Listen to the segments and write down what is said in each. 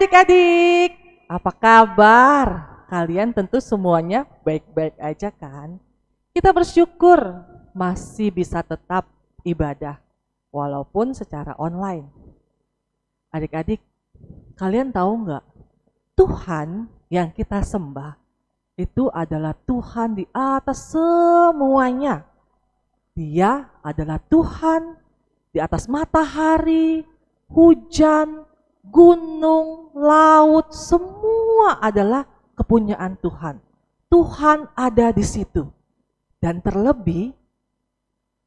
adik-adik, apa kabar? Kalian tentu semuanya baik-baik aja kan? Kita bersyukur masih bisa tetap ibadah, walaupun secara online. Adik-adik, kalian tahu nggak? Tuhan yang kita sembah itu adalah Tuhan di atas semuanya. Dia adalah Tuhan di atas matahari, hujan, gunung, laut, semua adalah kepunyaan Tuhan. Tuhan ada di situ. Dan terlebih,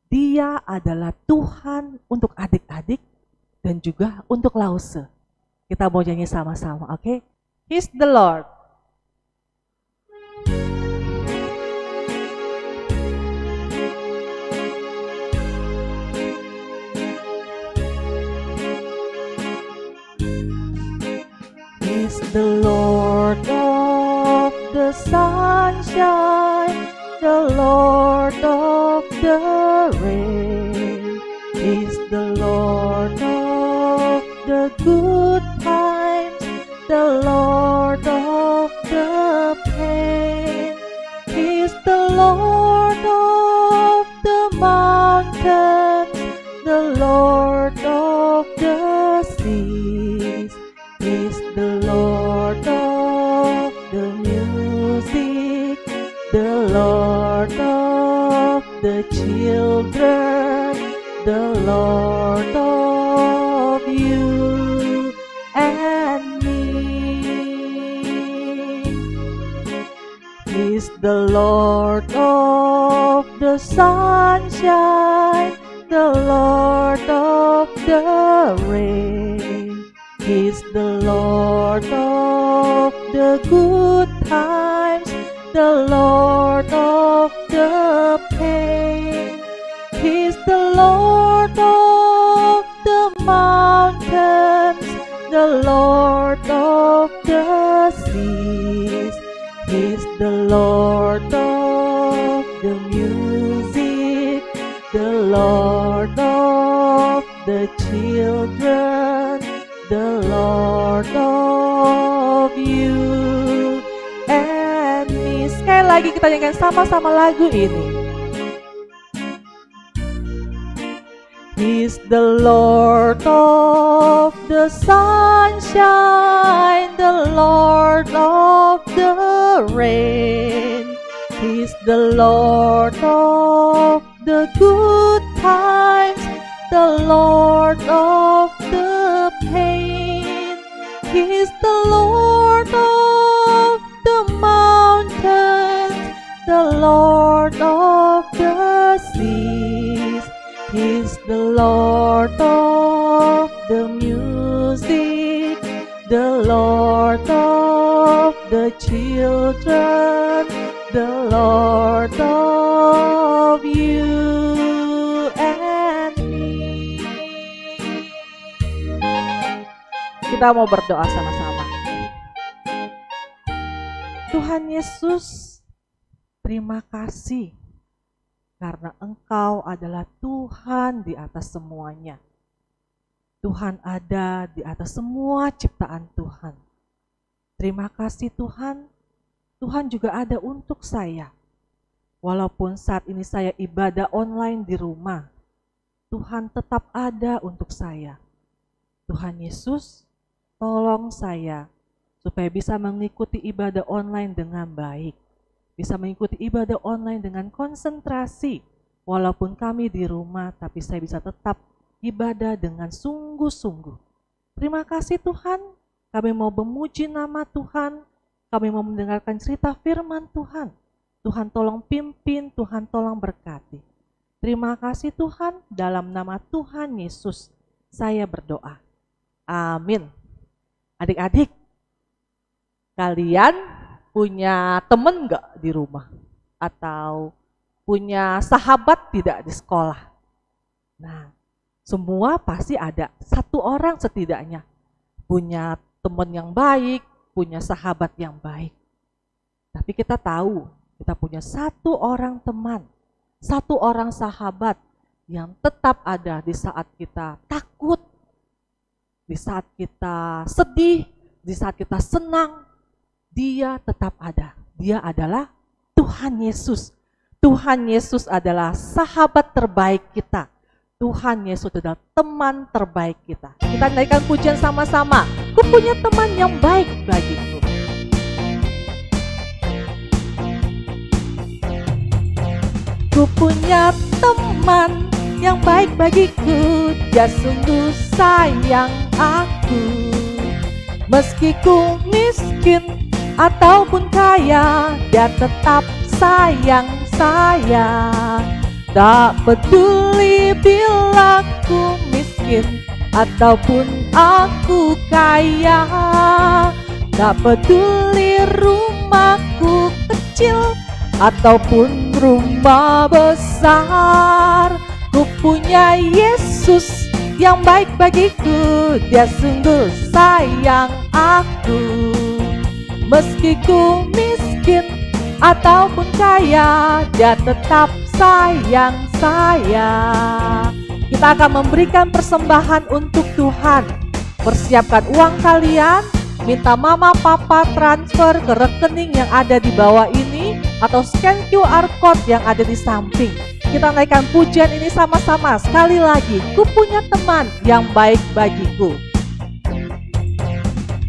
Dia adalah Tuhan untuk adik-adik dan juga untuk Lause. Kita mau nyanyi sama-sama, oke? He's the Lord. He's the Lord of the sunshine, the Lord of the rain. He's the Lord of the good times, the Lord of the pain. He's the Lord of the mountains, the Lord of the seas. He's the Lord of the music, the Lord of the children, the Lord of you and me. He's the Lord of the sunshine, the Lord of the rain. He's the Lord of the good times, the Lord of the pain. He's the Lord of the mountains, the Lord of the seas. He's the Lord of the music, the Lord of the children, the Lord of you and me. Sekali lagi kita nyanyikan sama-sama lagu ini. He's the Lord of the sunshine, the Lord of the rain. He's the Lord of the good times, the Lord of the pain. He's the Lord of the mountains, the Lord of the seas. He's the Lord of the music, the Lord of the children, the Lord of you and me. Kita mau berdoa sama-sama. Tuhan Yesus, terima kasih karena Engkau adalah Tuhan di atas semuanya. Tuhan ada di atas semua ciptaan Tuhan. Terima kasih Tuhan, Tuhan juga ada untuk saya. Walaupun saat ini saya ibadah online di rumah, Tuhan tetap ada untuk saya. Tuhan Yesus, tolong saya supaya bisa mengikuti ibadah online dengan baik. Bisa mengikuti ibadah online dengan konsentrasi. Walaupun kami di rumah, tapi saya bisa tetap ibadah dengan sungguh-sungguh. Terima kasih Tuhan, kami mau memuji nama Tuhan, kami mau mendengarkan cerita firman Tuhan. Tuhan tolong pimpin, Tuhan tolong berkati. Terima kasih Tuhan, dalam nama Tuhan Yesus, saya berdoa. Amin. Adik-adik, kalian punya temen gak di rumah? Atau punya sahabat tidak di sekolah? Nah, semua pasti ada satu orang setidaknya punya teman yang baik, punya sahabat yang baik. Tapi kita tahu, kita punya satu orang teman, satu orang sahabat yang tetap ada di saat kita takut, di saat kita sedih, Di saat kita senang, Dia tetap ada. Dia adalah Tuhan Yesus. Tuhan Yesus adalah sahabat terbaik kita. Tuhan Yesus adalah teman terbaik kita. Kita naikkan pujian sama-sama. Ku punya teman yang baik bagiku. Ku punya teman yang baik bagiku, Dia sungguh sayang aku. Meski ku miskin ataupun kaya, Dia tetap sayang saya. Tak peduli bila ku miskin ataupun aku kaya, tak peduli rumahku kecil ataupun rumah besar. Ku punya Yesus yang baik bagiku, Dia sungguh sayang aku. Meski ku miskin ataupun kaya, Dia tetap sayang saya. Kita akan memberikan persembahan untuk Tuhan. Persiapkan uang kalian, minta mama papa transfer ke rekening yang ada di bawah ini atau scan QR code yang ada di samping. Kita naikkan pujian ini sama-sama. Sekali lagi, ku punya teman yang baik bagiku.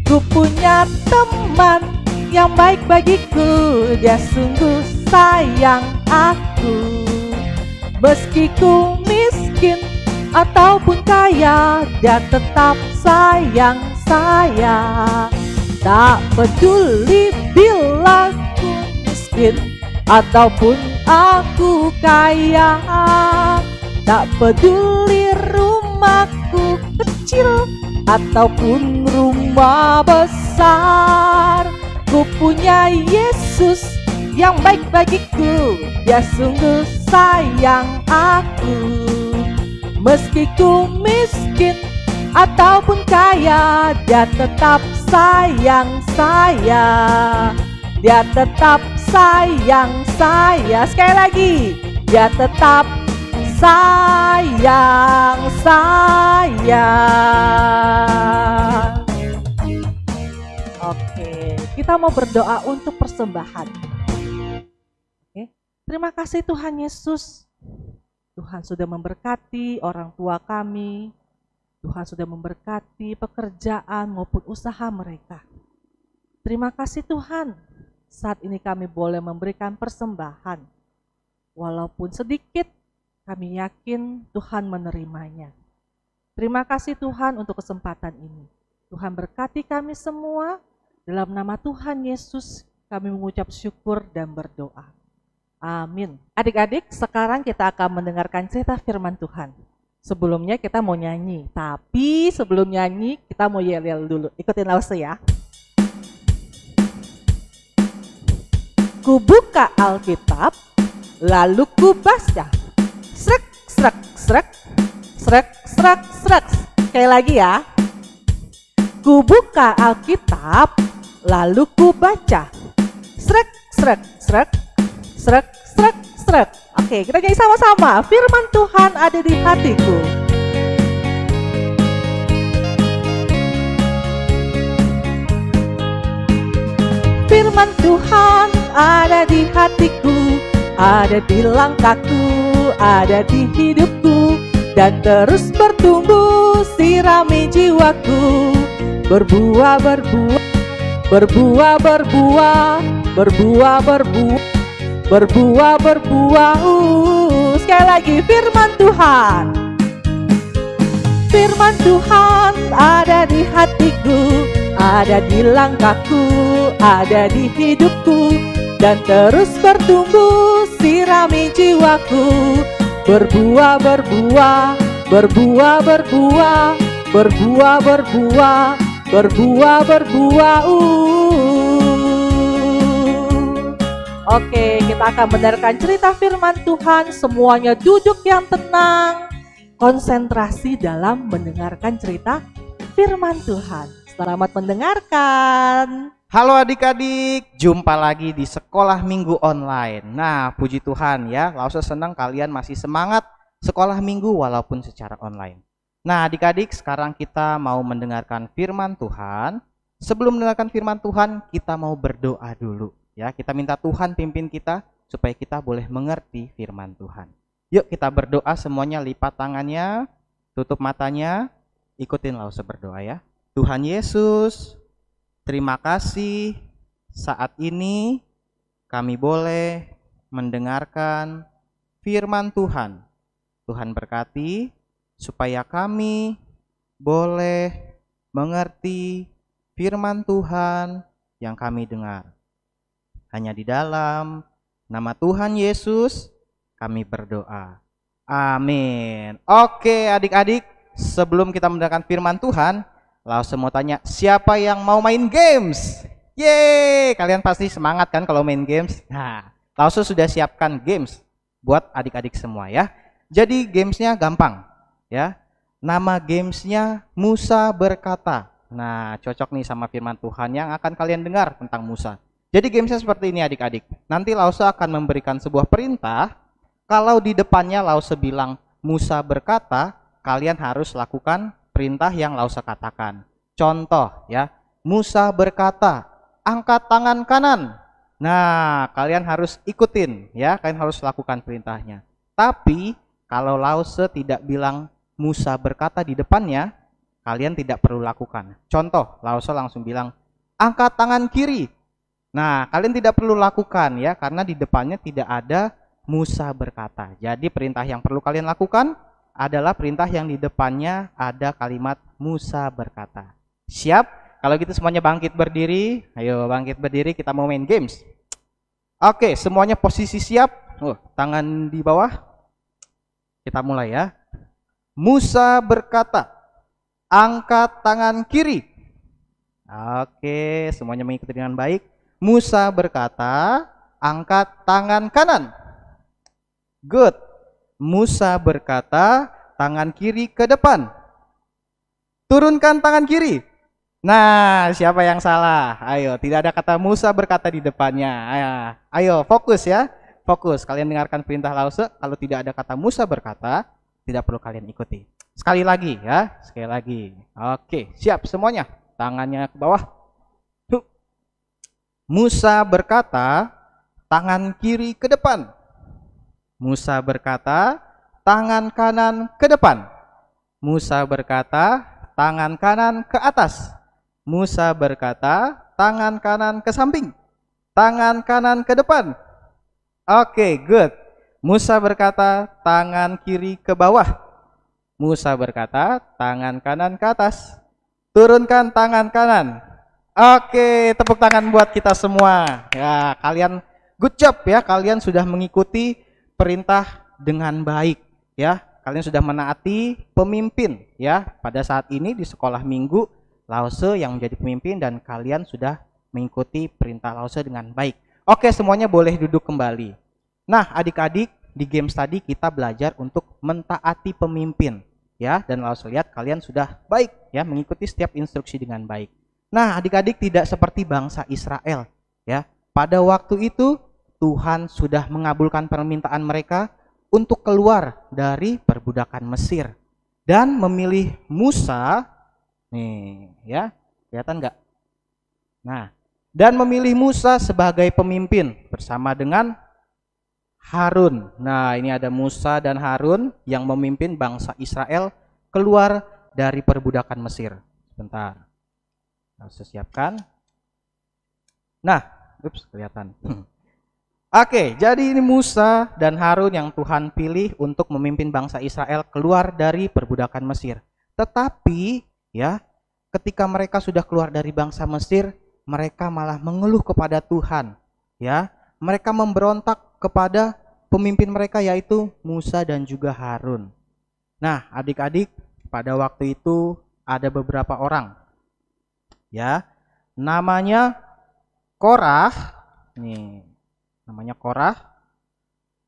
Ku punya teman yang baik bagiku, Dia sungguh sayang aku. Meski ku miskin ataupun kaya, Dia tetap sayang saya. Tak peduli bila ku miskin ataupun aku kaya, tak peduli rumahku kecil ataupun rumah besar. Ku punya Yesus yang baik bagiku, Dia sungguh sayang aku. Meski ku miskin ataupun kaya, Dia tetap sayang saya. Dia tetap sayang saya. Sekali lagi, Dia tetap sayang saya. Oke, kita mau berdoa untuk persembahan. Oke, terima kasih Tuhan Yesus. Tuhan sudah memberkati orang tua kami. Tuhan sudah memberkati pekerjaan maupun usaha mereka. Terima kasih Tuhan. Saat ini kami boleh memberikan persembahan. Walaupun sedikit, kami yakin Tuhan menerimanya. Terima kasih Tuhan untuk kesempatan ini. Tuhan berkati kami semua. Dalam nama Tuhan Yesus, kami mengucap syukur dan berdoa. Amin. Adik-adik, sekarang kita akan mendengarkan cerita firman Tuhan. Sebelumnya kita mau nyanyi, tapi sebelum nyanyi kita mau yel-yel dulu. Ikutin Lause ya. Ku buka Alkitab, lalu ku baca. Srek, srek, srek, srek, srek, srek. Sekali lagi ya. Ku buka Alkitab, lalu ku baca. Srek, srek, srek, srek, srek, srek. Oke, kita nyanyi sama-sama. Firman Tuhan ada di hatiku. Firman Tuhan ada di hatiku, ada di langkahku, ada di hidupku, dan terus bertumbuh sirami jiwaku. Berbuah, berbuah, berbuah, berbuah, berbuah, berbuah, berbuah, berbuah. Sekali lagi, firman Tuhan. Firman Tuhan ada di hatiku, ada di langkahku, ada di hidupku, dan terus bertumbuh sirami jiwaku. Berbuah, berbuah, berbuah, berbuah, berbuah, berbuah, berbuah, berbuah. Oke, kita akan mendengarkan cerita firman Tuhan. Semuanya duduk yang tenang, konsentrasi dalam mendengarkan cerita firman Tuhan. Selamat mendengarkan. Halo adik-adik, jumpa lagi di sekolah minggu online. Nah, puji Tuhan ya, Lause senang kalian masih semangat sekolah minggu walaupun secara online. Nah adik-adik, sekarang kita mau mendengarkan firman Tuhan. Sebelum mendengarkan firman Tuhan, kita mau berdoa dulu. Ya, kita minta Tuhan pimpin kita supaya kita boleh mengerti firman Tuhan. Yuk kita berdoa semuanya, lipat tangannya, tutup matanya, ikutin lause berdoa ya. Tuhan Yesus, terima kasih saat ini kami boleh mendengarkan firman Tuhan. Tuhan berkati supaya kami boleh mengerti firman Tuhan yang kami dengar. Hanya di dalam nama Tuhan Yesus kami berdoa. Amin. Oke adik-adik, sebelum kita mendengarkan firman Tuhan, langsung mau tanya, siapa yang mau main games? Yeay, kalian pasti semangat kan kalau main games? Nah, langsung sudah siapkan games buat adik-adik semua ya. Jadi gamesnya gampang ya. Nama gamesnya Musa Berkata. Nah, cocok nih sama firman Tuhan yang akan kalian dengar tentang Musa. Jadi gamesnya seperti ini adik-adik. Nanti Lause akan memberikan sebuah perintah. Kalau di depannya Lause bilang Musa berkata, kalian harus lakukan perintah yang Lause katakan. Contoh ya, Musa berkata, angkat tangan kanan. Nah, kalian harus ikutin ya, kalian harus lakukan perintahnya. Tapi kalau Lause tidak bilang Musa berkata di depannya, kalian tidak perlu lakukan. Contoh, Lause langsung bilang, angkat tangan kiri. Nah, kalian tidak perlu lakukan ya, karena di depannya tidak ada Musa berkata. Jadi perintah yang perlu kalian lakukan adalah perintah yang di depannya ada kalimat Musa berkata. Siap? Kalau gitu semuanya bangkit berdiri. Ayo bangkit berdiri, kita mau main games. Oke, semuanya posisi siap. Tangan di bawah. Kita mulai ya. Musa berkata, angkat tangan kiri. Oke, semuanya mengikuti dengan baik. Musa berkata, angkat tangan kanan. Good. Musa berkata, tangan kiri ke depan. Turunkan tangan kiri. Nah, siapa yang salah? Ayo, tidak ada kata Musa berkata di depannya. Ayo, fokus ya. Fokus, kalian dengarkan perintah Lause. Kalau tidak ada kata Musa berkata, tidak perlu kalian ikuti. Sekali lagi ya, sekali lagi. Oke, siap semuanya. Tangannya ke bawah. Musa berkata, tangan kiri ke depan. Musa berkata, tangan kanan ke depan. Musa berkata, tangan kanan ke atas. Musa berkata, tangan kanan ke samping. Tangan kanan ke depan. Oke, good. Musa berkata, tangan kiri ke bawah. Musa berkata, tangan kanan ke atas. Turunkan tangan kanan. Oke, tepuk tangan buat kita semua. Ya, kalian good job ya, kalian sudah mengikuti perintah dengan baik ya. Kalian sudah menaati pemimpin ya. Pada saat ini di sekolah minggu, Lause yang menjadi pemimpin dan kalian sudah mengikuti perintah Lause dengan baik. Oke, semuanya boleh duduk kembali. Nah, adik-adik, di games tadi kita belajar untuk mentaati pemimpin. Ya, dan Lause lihat kalian sudah baik ya, mengikuti setiap instruksi dengan baik. Nah, adik-adik tidak seperti bangsa Israel ya. Pada waktu itu Tuhan sudah mengabulkan permintaan mereka untuk keluar dari perbudakan Mesir dan memilih Musa nih ya, kelihatan nggak? Nah, dan memilih Musa sebagai pemimpin bersama dengan Harun. Nah, ini ada Musa dan Harun yang memimpin bangsa Israel keluar dari perbudakan Mesir. Sebentar. Harus siapkan. Nah, kelihatan. Oke, jadi ini Musa dan Harun yang Tuhan pilih untuk memimpin bangsa Israel keluar dari perbudakan Mesir. Tetapi, ya, ketika mereka sudah keluar dari bangsa Mesir, mereka malah mengeluh kepada Tuhan, ya. Mereka memberontak kepada pemimpin mereka yaitu Musa dan juga Harun. Nah, adik-adik, pada waktu itu ada beberapa orang. Ya. Namanya Korah. Nih, namanya Korah.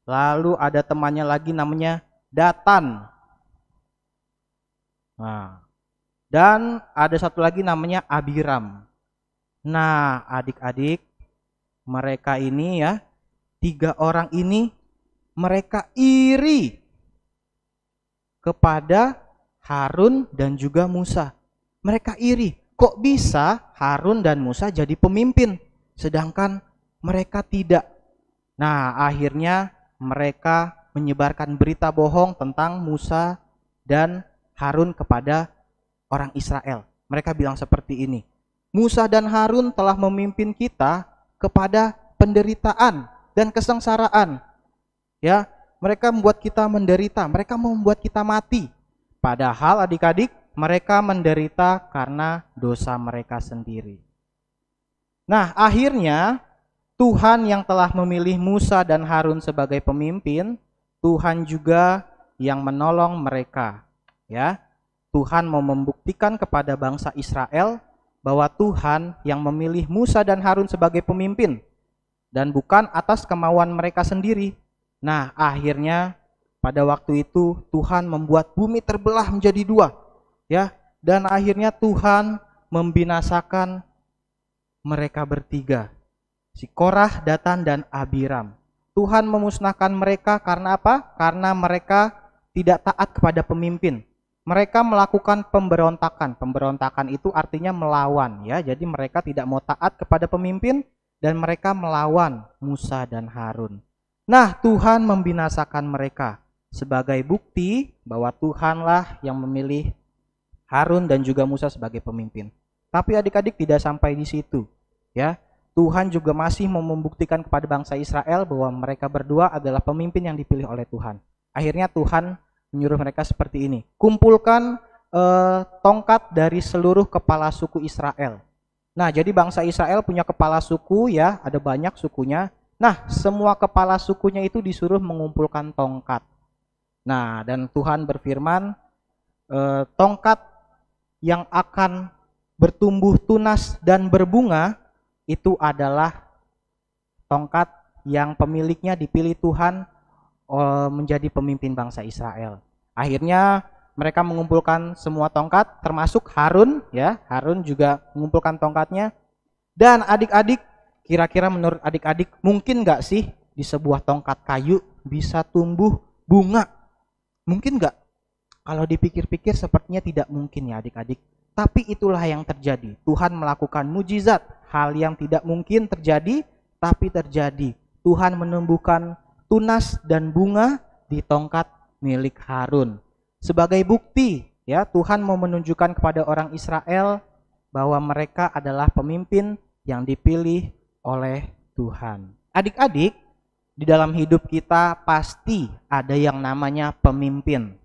Lalu ada temannya lagi namanya Datan. Nah, dan ada satu lagi namanya Abiram. Nah, adik-adik, mereka ini ya, 3 orang ini mereka iri kepada Harun dan juga Musa. Mereka iri. kok bisa Harun dan Musa jadi pemimpin sedangkan mereka tidak? Nah, akhirnya mereka menyebarkan berita bohong tentang Musa dan Harun kepada orang Israel. Mereka bilang seperti ini, Musa dan Harun telah memimpin kita kepada penderitaan dan kesengsaraan. Ya, mereka membuat kita menderita, mereka membuat kita mati. Padahal adik-adik, mereka menderita karena dosa mereka sendiri. Nah, akhirnya Tuhan yang telah memilih Musa dan Harun sebagai pemimpin, Tuhan juga yang menolong mereka. Ya, Tuhan mau membuktikan kepada bangsa Israel bahwa Tuhan yang memilih Musa dan Harun sebagai pemimpin dan bukan atas kemauan mereka sendiri. Nah, akhirnya pada waktu itu Tuhan membuat bumi terbelah menjadi dua, ya, dan akhirnya Tuhan membinasakan mereka bertiga, si Korah, Datan, dan Abiram. Tuhan memusnahkan mereka karena apa? Karena mereka tidak taat kepada pemimpin. Mereka melakukan pemberontakan. Pemberontakan itu artinya melawan, ya. Jadi mereka tidak mau taat kepada pemimpin dan mereka melawan Musa dan Harun. Nah, Tuhan membinasakan mereka sebagai bukti bahwa Tuhanlah yang memilih Harun dan juga Musa sebagai pemimpin. Tapi adik-adik tidak sampai di situ, ya. Tuhan juga masih mau membuktikan kepada bangsa Israel bahwa mereka berdua adalah pemimpin yang dipilih oleh Tuhan. Akhirnya Tuhan menyuruh mereka seperti ini, kumpulkan tongkat dari seluruh kepala suku Israel. Nah, jadi bangsa Israel punya kepala suku, ya, ada banyak sukunya. Nah, semua kepala sukunya itu disuruh mengumpulkan tongkat. Nah, dan Tuhan berfirman, tongkat yang akan bertumbuh tunas dan berbunga itu adalah tongkat yang pemiliknya dipilih Tuhan menjadi pemimpin bangsa Israel. Akhirnya mereka mengumpulkan semua tongkat, termasuk Harun, ya. Harun juga mengumpulkan tongkatnya. Dan adik-adik, kira-kira menurut adik-adik mungkin nggak sih di sebuah tongkat kayu bisa tumbuh bunga? Mungkin nggak? Kalau dipikir-pikir sepertinya tidak mungkin, ya adik-adik. Tapi itulah yang terjadi. Tuhan melakukan mujizat, hal yang tidak mungkin terjadi, tapi terjadi. Tuhan menumbuhkan tunas dan bunga di tongkat milik Harun. Sebagai bukti, ya, Tuhan mau menunjukkan kepada orang Israel bahwa mereka adalah pemimpin yang dipilih oleh Tuhan. Adik-adik, di dalam hidup kita pasti ada yang namanya pemimpin.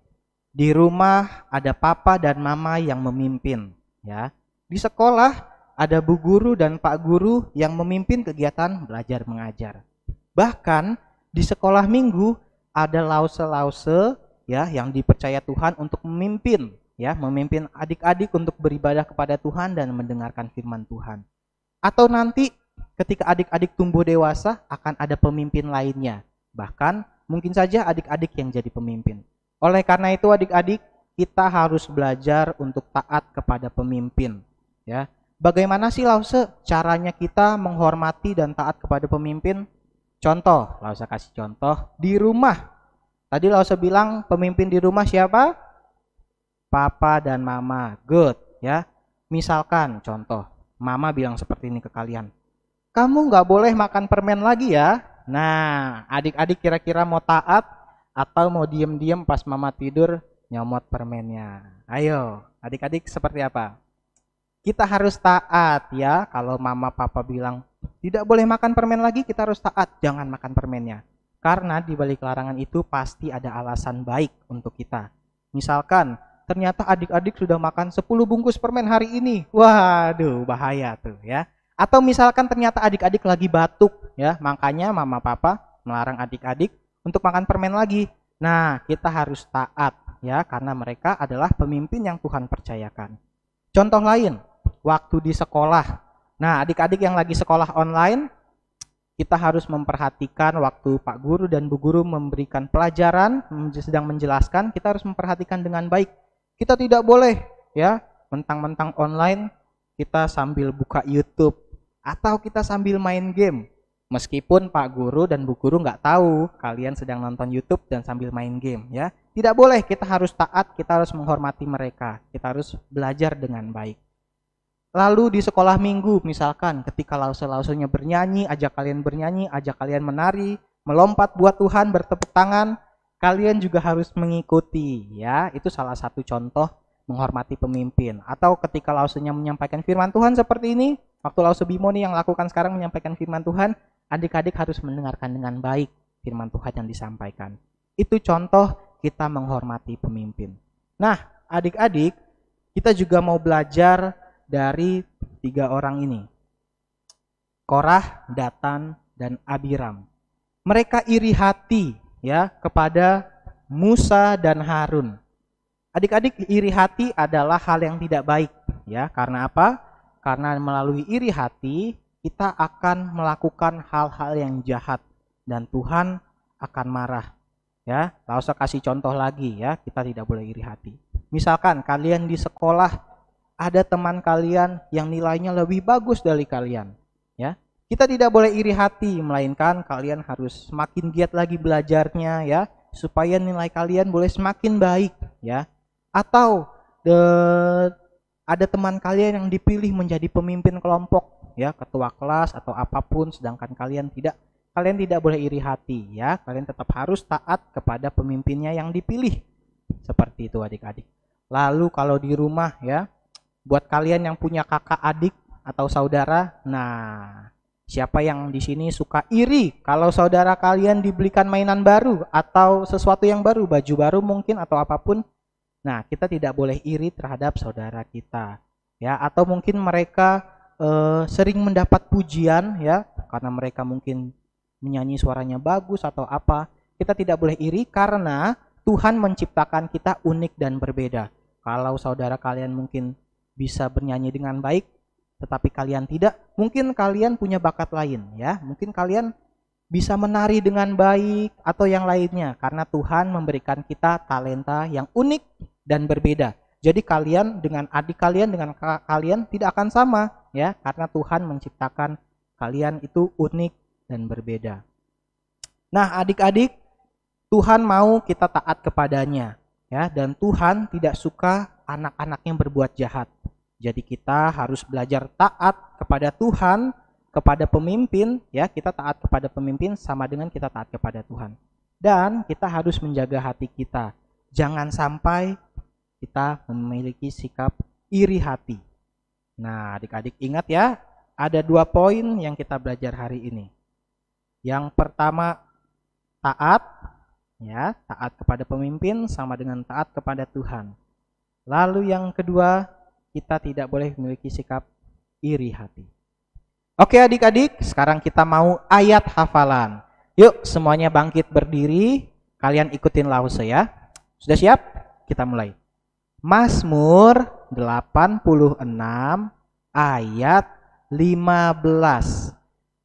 Di rumah ada papa dan mama yang memimpin, ya. Di sekolah ada bu guru dan pak guru yang memimpin kegiatan belajar mengajar. Bahkan di sekolah minggu ada lause-lause, ya, yang dipercaya Tuhan untuk memimpin, ya, memimpin adik-adik untuk beribadah kepada Tuhan dan mendengarkan firman Tuhan. Atau nanti ketika adik-adik tumbuh dewasa akan ada pemimpin lainnya. Bahkan mungkin saja adik-adik yang jadi pemimpin. Oleh karena itu adik-adik, kita harus belajar untuk taat kepada pemimpin, ya. Bagaimana sih Lause caranya kita menghormati dan taat kepada pemimpin? Contoh, Lause kasih contoh di rumah. Tadi Lause bilang pemimpin di rumah siapa? Papa dan mama. Good, ya. Misalkan contoh, mama bilang seperti ini ke kalian. Kamu nggak boleh makan permen lagi ya. Nah, adik-adik kira-kira mau taat atau mau diem-diem pas mama tidur nyomot permennya? Ayo, adik-adik seperti apa? Kita harus taat, ya. Kalau mama papa bilang tidak boleh makan permen lagi, kita harus taat, jangan makan permennya. Karena di balik larangan itu pasti ada alasan baik untuk kita. Misalkan ternyata adik-adik sudah makan 10 bungkus permen hari ini. Waduh, bahaya tuh, ya. Atau misalkan ternyata adik-adik lagi batuk, ya. Makanya mama papa melarang adik-adik untuk makan permen lagi. Nah, kita harus taat, ya, karena mereka adalah pemimpin yang Tuhan percayakan. Contoh lain, waktu di sekolah. Nah, adik-adik yang lagi sekolah online, kita harus memperhatikan waktu Pak Guru dan Bu Guru memberikan pelajaran, sedang menjelaskan, kita harus memperhatikan dengan baik. Kita tidak boleh, ya, mentang-mentang online, kita sambil buka YouTube, atau kita sambil main game. Meskipun Pak Guru dan Bu Guru nggak tahu kalian sedang nonton YouTube dan sambil main game, ya. Tidak boleh, kita harus taat, kita harus menghormati mereka. Kita harus belajar dengan baik. Lalu di sekolah minggu misalkan ketika lause-lausenya bernyanyi, ajak kalian menari, melompat buat Tuhan, bertepuk tangan, kalian juga harus mengikuti ya. Itu salah satu contoh menghormati pemimpin. Atau ketika lausenya menyampaikan firman Tuhan seperti ini, waktu lause Bimo nih yang lakukan sekarang menyampaikan firman Tuhan, adik-adik harus mendengarkan dengan baik firman Tuhan yang disampaikan. Itu contoh kita menghormati pemimpin. Nah, adik-adik, kita juga mau belajar dari 3 orang ini. Korah, Datan, dan Abiram. Mereka iri hati ya kepada Musa dan Harun. Adik-adik, iri hati adalah hal yang tidak baik ya. Karena apa? Karena melalui iri hati kita akan melakukan hal-hal yang jahat dan Tuhan akan marah. Ya, lalu saya kasih contoh lagi ya, kita tidak boleh iri hati. Misalkan kalian di sekolah ada teman kalian yang nilainya lebih bagus dari kalian, ya. Kita tidak boleh iri hati, melainkan kalian harus semakin giat lagi belajarnya ya, supaya nilai kalian boleh semakin baik ya. Atau ada teman kalian yang dipilih menjadi pemimpin kelompok ya, ketua kelas atau apapun, sedangkan kalian tidak boleh iri hati ya. Kalian tetap harus taat kepada pemimpinnya yang dipilih. Seperti itu adik-adik. Lalu kalau di rumah ya, buat kalian yang punya kakak adik atau saudara, nah siapa yang di sini suka iri kalau saudara kalian dibelikan mainan baru atau sesuatu yang baru, baju baru mungkin atau apapun. Nah, kita tidak boleh iri terhadap saudara kita ya. Atau mungkin mereka sering mendapat pujian ya, karena mereka mungkin menyanyi suaranya bagus atau apa. Kita tidak boleh iri karena Tuhan menciptakan kita unik dan berbeda. Kalau saudara kalian mungkin bisa bernyanyi dengan baik, tetapi kalian tidak, mungkin kalian punya bakat lain ya. Mungkin kalian bisa menari dengan baik atau yang lainnya, karena Tuhan memberikan kita talenta yang unik dan berbeda. Jadi kalian dengan adik kalian, dengan kakak kalian tidak akan sama ya, karena Tuhan menciptakan kalian itu unik dan berbeda. Nah, adik-adik, Tuhan mau kita taat kepadanya ya, dan Tuhan tidak suka anak-anaknya berbuat jahat. Jadi kita harus belajar taat kepada Tuhan, kepada pemimpin ya. Kita taat kepada pemimpin sama dengan kita taat kepada Tuhan. Dan kita harus menjaga hati kita. Jangan sampai kita memiliki sikap iri hati. Nah, adik-adik ingat ya, ada 2 poin yang kita belajar hari ini. Yang pertama, taat ya, taat kepada pemimpin sama dengan taat kepada Tuhan. Lalu yang kedua, kita tidak boleh memiliki sikap iri hati. Oke adik-adik, sekarang kita mau ayat hafalan. Yuk semuanya bangkit berdiri, kalian ikutin lause ya. Sudah siap? Kita mulai. Mazmur 86 ayat 15.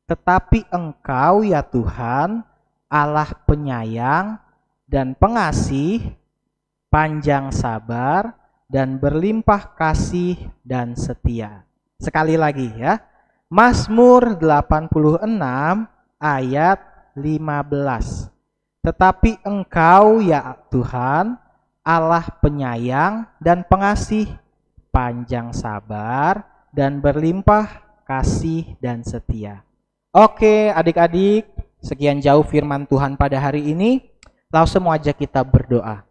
Tetapi Engkau ya Tuhan, Allah penyayang dan pengasih, panjang sabar, dan berlimpah kasih dan setia. Sekali lagi ya. Mazmur 86 ayat 15. Tetapi Engkau ya Tuhan, Allah penyayang dan pengasih, panjang sabar, dan berlimpah kasih dan setia. Oke adik-adik, sekian jauh firman Tuhan pada hari ini. Langsung mau ajak kita berdoa.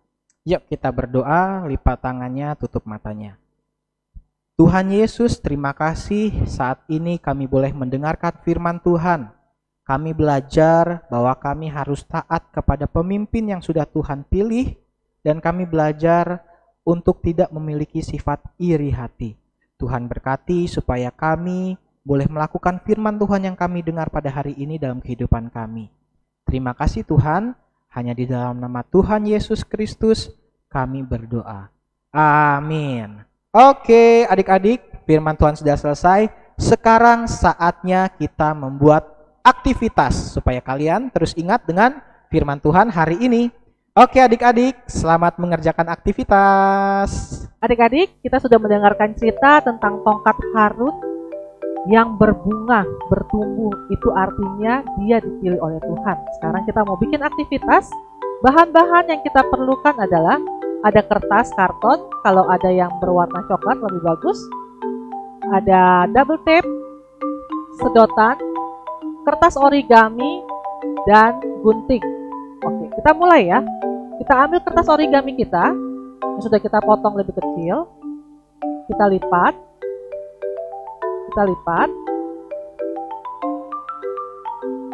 Yuk kita berdoa, lipat tangannya, tutup matanya. Tuhan Yesus, terima kasih saat ini kami boleh mendengarkan firman Tuhan. Kami belajar bahwa kami harus taat kepada pemimpin yang sudah Tuhan pilih, dan kami belajar untuk tidak memiliki sifat iri hati. Tuhan berkati supaya kami boleh melakukan firman Tuhan yang kami dengar pada hari ini dalam kehidupan kami. Terima kasih Tuhan. Hanya di dalam nama Tuhan Yesus Kristus kami berdoa. Amin. Oke adik-adik, firman Tuhan sudah selesai. Sekarang saatnya kita membuat aktivitas supaya kalian terus ingat dengan firman Tuhan hari ini. Oke adik-adik, selamat mengerjakan aktivitas. Adik-adik, kita sudah mendengarkan cerita tentang tongkat Harun yang berbunga, bertumbuh. Itu artinya dia dipilih oleh Tuhan. Sekarang kita mau bikin aktivitas. Bahan-bahan yang kita perlukan adalah ada kertas, karton, kalau ada yang berwarna coklat lebih bagus. Ada double tape, sedotan, kertas origami, dan gunting. Oke, kita mulai ya. Kita ambil kertas origami kita yang sudah kita potong lebih kecil. Kita lipat.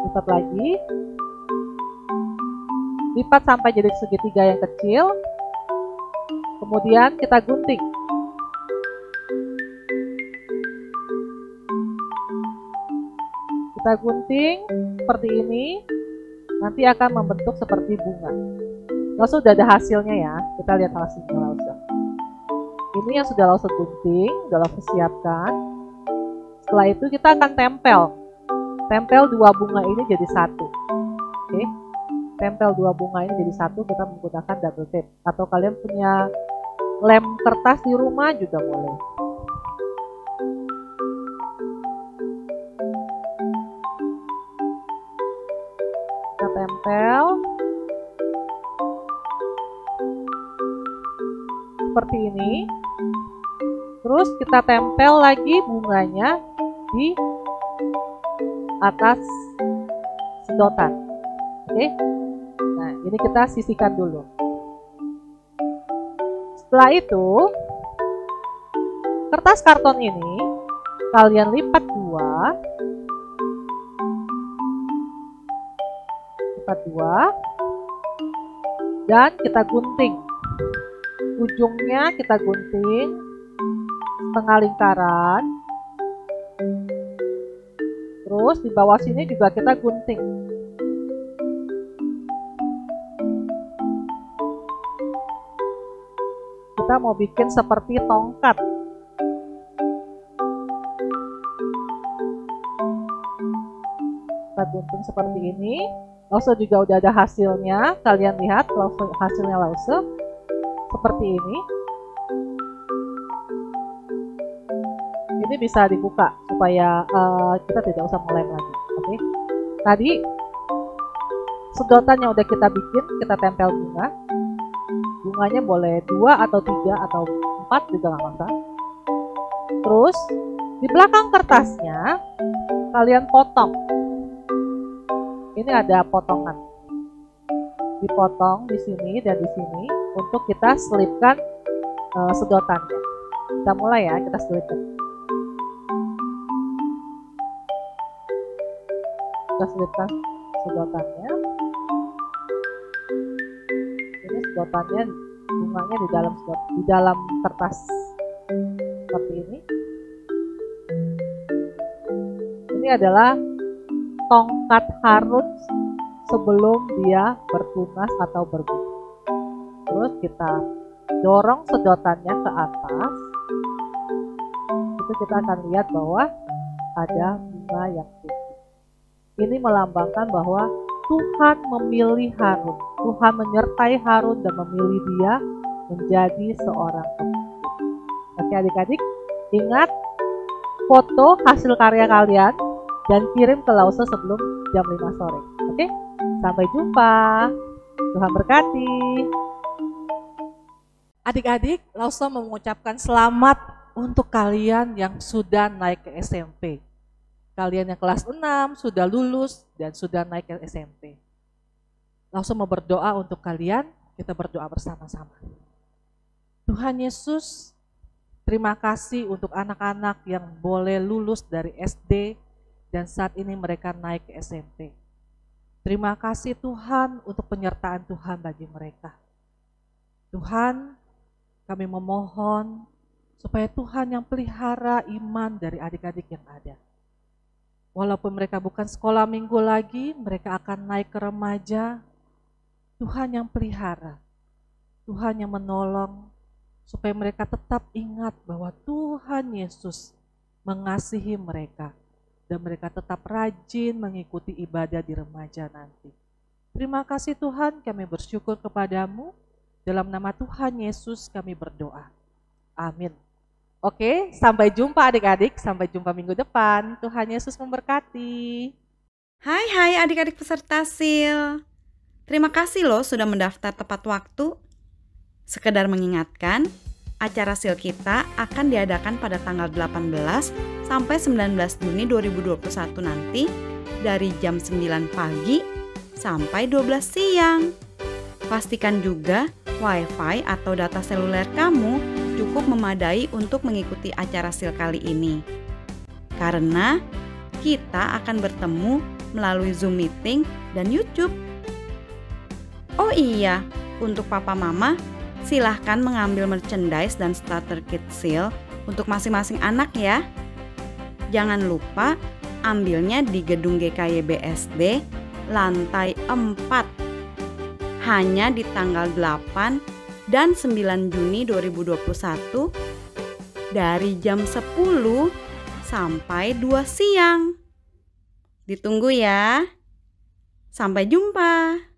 Lipat lagi. Lipat sampai jadi segitiga yang kecil. Kemudian kita gunting. Kita gunting seperti ini, nanti akan membentuk seperti bunga. Lalu sudah ada hasilnya ya, kita lihat hasilnya langsung. Ini yang sudah langsung gunting, sudah langsung siapkan. Setelah itu kita akan tempel dua bunga ini jadi satu. Oke, tempel dua bunga ini jadi satu, kita menggunakan double tape. Atau kalian punya lem kertas di rumah juga boleh. Kita tempel seperti ini. Terus kita tempel lagi bunganya di atas sedotan. Oke. Nah, ini kita sisihkan dulu. Setelah itu, kertas karton ini kalian lipat dua, dan kita gunting. Ujungnya kita gunting setengah lingkaran. Terus di bawah sini juga kita gunting. Kita mau bikin seperti tongkat. Kita gunting seperti ini. Langsung juga udah ada hasilnya. Kalian lihat hasilnya langsung seperti ini. Ini bisa dibuka supaya kita tidak usah melem lagi. Oke. Tadi sedotan yang udah kita bikin, kita tempel bunga. Bunganya boleh 2 atau 3 atau 4 juga nggak masalah. Terus di belakang kertasnya kalian potong. Ini ada potongan. Dipotong di sini dan di sini untuk kita selipkan sedotannya. Kita mulai ya, kita selipkan. Kita selipkan sedotannya. Ini sedotannya, bunganya di dalam kertas seperti ini. Ini adalah tongkat Harun sebelum dia bertunas atau berbunga. Terus kita dorong sedotannya ke atas. Itu kita akan lihat bahwa ada bunga yang tumbuh. Ini melambangkan bahwa Tuhan memilih Harun. Tuhan menyertai Harun dan memilih dia menjadi seorang pemimpin. Oke adik-adik, ingat foto hasil karya kalian dan kirim ke Lause sebelum jam 5 sore. Oke, sampai jumpa. Tuhan berkati. Adik-adik, Lause mengucapkan selamat untuk kalian yang sudah naik ke SMP. Kalian yang kelas 6 sudah lulus dan sudah naik ke SMP. Lause mau berdoa untuk kalian, kita berdoa bersama-sama. Tuhan Yesus, terima kasih untuk anak-anak yang boleh lulus dari SD dan saat ini mereka naik ke SMP. Terima kasih Tuhan untuk penyertaan Tuhan bagi mereka. Tuhan, kami memohon supaya Tuhan yang pelihara iman dari adik-adik yang ada. Walaupun mereka bukan sekolah minggu lagi, mereka akan naik ke remaja. Tuhan yang pelihara, Tuhan yang menolong, supaya mereka tetap ingat bahwa Tuhan Yesus mengasihi mereka. Dan mereka tetap rajin mengikuti ibadah di remaja nanti. Terima kasih Tuhan, kami bersyukur kepadamu. Dalam nama Tuhan Yesus kami berdoa. Amin. Oke, sampai jumpa adik-adik, sampai jumpa minggu depan. Tuhan Yesus memberkati. Hai adik-adik peserta SIL. Terima kasih loh sudah mendaftar tepat waktu. Sekedar mengingatkan, Acara SIL kita akan diadakan pada tanggal 18 sampai 19 Juni 2021 nanti dari jam 9 pagi sampai 12 siang. Pastikan juga WiFi atau data seluler kamu cukup memadai untuk mengikuti acara SIL kali ini. Karena kita akan bertemu melalui Zoom meeting dan YouTube. Oh iya, untuk papa mama, silahkan mengambil merchandise dan starter kit SIL untuk masing-masing anak ya. Jangan lupa ambilnya di gedung GKY BSD lantai 4. Hanya di tanggal 8 dan 9 Juni 2021 dari jam 10 sampai 2 siang. Ditunggu ya. Sampai jumpa.